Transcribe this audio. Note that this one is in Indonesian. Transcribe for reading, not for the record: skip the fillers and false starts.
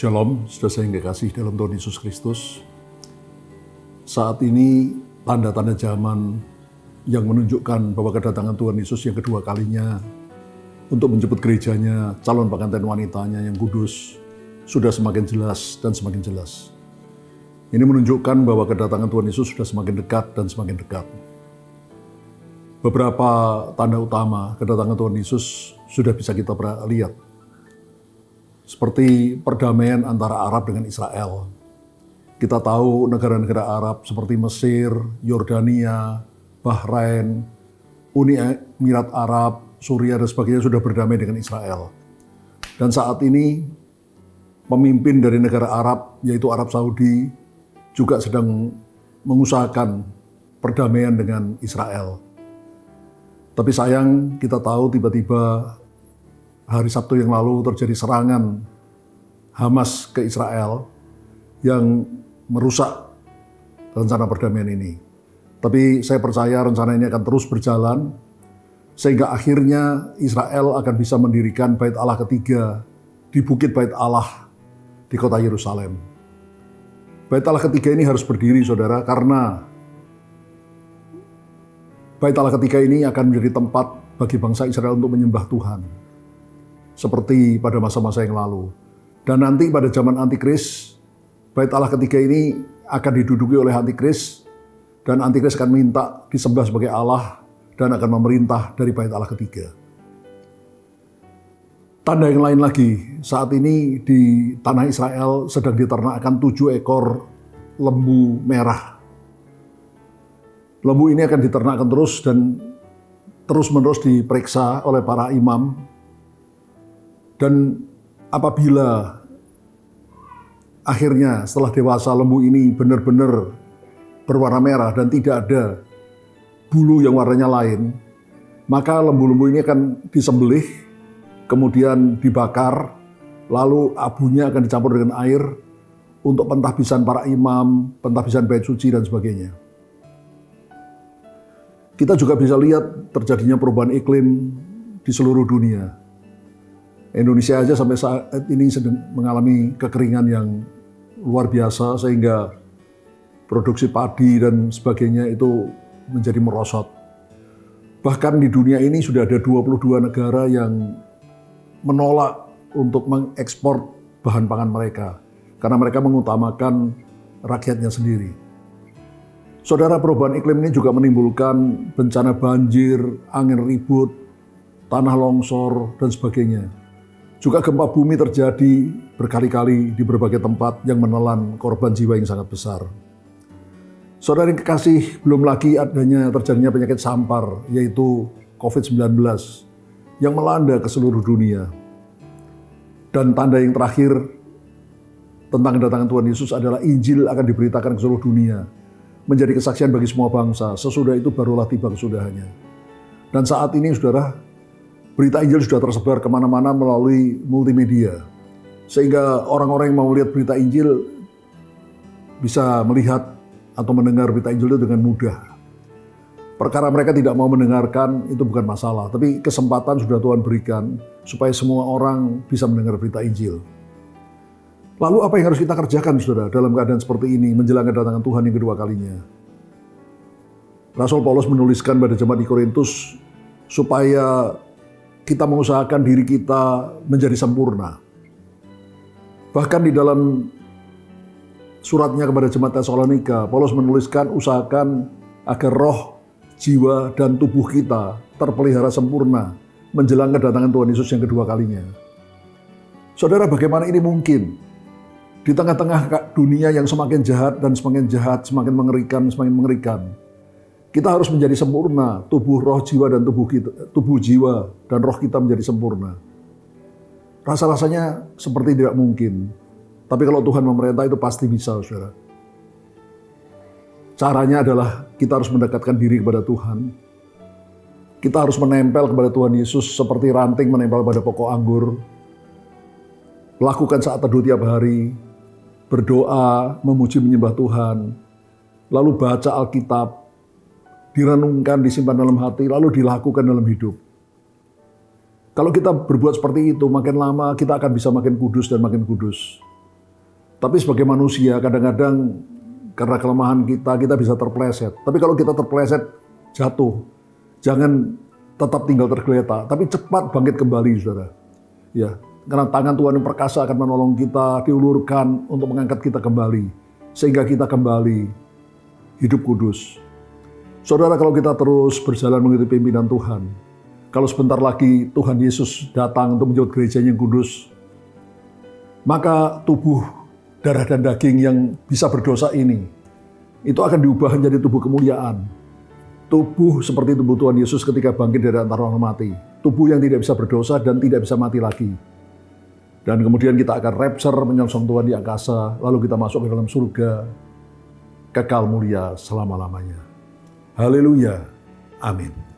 Shalom, saudara yang kekasih dalam Tuhan Yesus Kristus. Saat ini tanda-tanda zaman yang menunjukkan bahwa kedatangan Tuhan Yesus yang kedua kalinya untuk menjemput gerejanya, calon pengantin wanitanya yang kudus, sudah semakin jelas dan semakin jelas. Ini menunjukkan bahwa kedatangan Tuhan Yesus sudah semakin dekat dan semakin dekat. Beberapa tanda utama kedatangan Tuhan Yesus sudah bisa kita lihat. Seperti perdamaian antara Arab dengan Israel. Kita tahu negara-negara Arab seperti Mesir, Yordania, Bahrain, Uni Emirat Arab, Suriah dan sebagainya sudah berdamai dengan Israel. Dan saat ini pemimpin dari negara Arab, yaitu Arab Saudi, juga sedang mengusahakan perdamaian dengan Israel. Tapi sayang kita tahu tiba-tiba hari Sabtu yang lalu terjadi serangan Hamas ke Israel yang merusak rencana perdamaian ini. Tapi saya percaya rencana ini akan terus berjalan sehingga akhirnya Israel akan bisa mendirikan Bait Allah ketiga di Bukit Bait Allah di kota Yerusalem. Bait Allah ketiga ini harus berdiri, saudara, karena Bait Allah ketiga ini akan menjadi tempat bagi bangsa Israel untuk menyembah Tuhan. Seperti pada masa-masa yang lalu. Dan nanti pada zaman Antikris, Bait Allah ketiga ini akan diduduki oleh Antikris, dan Antikris akan minta disembah sebagai Allah dan akan memerintah dari Bait Allah ketiga. Tanda yang lain lagi, saat ini di tanah Israel sedang diternakkan 7 ekor lembu merah. Lembu ini akan diternakkan terus dan terus-menerus diperiksa oleh para imam. Dan apabila akhirnya setelah dewasa lembu ini benar-benar berwarna merah dan tidak ada bulu yang warnanya lain, maka lembu-lembu ini akan disembelih, kemudian dibakar, lalu abunya akan dicampur dengan air untuk pentahbisan para imam, pentahbisan bait suci dan sebagainya. Kita juga bisa lihat terjadinya perubahan iklim di seluruh dunia. Indonesia aja sampai saat ini sedang mengalami kekeringan yang luar biasa sehingga produksi padi dan sebagainya itu menjadi merosot. Bahkan di dunia ini sudah ada 22 negara yang menolak untuk mengekspor bahan pangan mereka karena mereka mengutamakan rakyatnya sendiri. Saudara, perubahan iklim ini juga menimbulkan bencana banjir, angin ribut, tanah longsor dan sebagainya. Juga gempa bumi terjadi berkali-kali di berbagai tempat yang menelan korban jiwa yang sangat besar. Saudara yang kekasih, belum lagi terjadinya penyakit sampar, yaitu COVID-19, yang melanda ke seluruh dunia. Dan tanda yang terakhir tentang kedatangan Tuhan Yesus adalah Injil akan diberitakan ke seluruh dunia, menjadi kesaksian bagi semua bangsa. Sesudah itu barulah tiba kesudahannya. Dan saat ini, saudara, berita Injil sudah tersebar kemana-mana melalui multimedia. Sehingga orang-orang yang mau melihat berita Injil bisa melihat atau mendengar berita Injil itu dengan mudah. Perkara mereka tidak mau mendengarkan itu bukan masalah. Tapi kesempatan sudah Tuhan berikan supaya semua orang bisa mendengar berita Injil. Lalu apa yang harus kita kerjakan, saudara, dalam keadaan seperti ini menjelang kedatangan Tuhan yang kedua kalinya? Rasul Paulus menuliskan pada jemaat di Korintus supaya kita mengusahakan diri kita menjadi sempurna. Bahkan di dalam suratnya kepada jemaat Tesalonika, Paulus menuliskan usahakan agar roh, jiwa, dan tubuh kita terpelihara sempurna menjelang kedatangan Tuhan Yesus yang kedua kalinya. Saudara, bagaimana ini mungkin? Di tengah-tengah dunia yang semakin jahat dan semakin jahat, semakin mengerikan. Kita harus menjadi sempurna, tubuh, roh, jiwa, dan tubuh jiwa dan roh kita menjadi sempurna. Rasa-rasanya seperti tidak mungkin. Tapi kalau Tuhan memerintah itu pasti bisa, saudara. Caranya adalah kita harus mendekatkan diri kepada Tuhan. Kita harus menempel kepada Tuhan Yesus seperti ranting menempel pada pokok anggur. Lakukan saat teduh tiap hari, berdoa, memuji menyembah Tuhan, lalu baca Alkitab, direnungkan, disimpan dalam hati, lalu dilakukan dalam hidup. Kalau kita berbuat seperti itu, makin lama kita akan bisa makin kudus dan makin kudus. Tapi sebagai manusia kadang-kadang karena kelemahan kita bisa terpleset. Tapi kalau kita terpleset, jatuh. Jangan tetap tinggal tergeletak, tapi cepat bangkit kembali, saudara. Ya, karena tangan Tuhan yang perkasa akan menolong kita, diulurkan untuk mengangkat kita kembali. Sehingga kita kembali hidup kudus. Saudara, kalau kita terus berjalan mengikuti pimpinan Tuhan, kalau sebentar lagi Tuhan Yesus datang untuk menjemput gereja yang kudus, maka tubuh, darah dan daging yang bisa berdosa ini, itu akan diubah menjadi tubuh kemuliaan. Tubuh seperti tubuh Tuhan Yesus ketika bangkit dari antara orang mati. Tubuh yang tidak bisa berdosa dan tidak bisa mati lagi. Dan kemudian kita akan rapture menyongsong Tuhan di angkasa, lalu kita masuk ke dalam surga, kekal mulia selama-lamanya. Haleluya. Amin.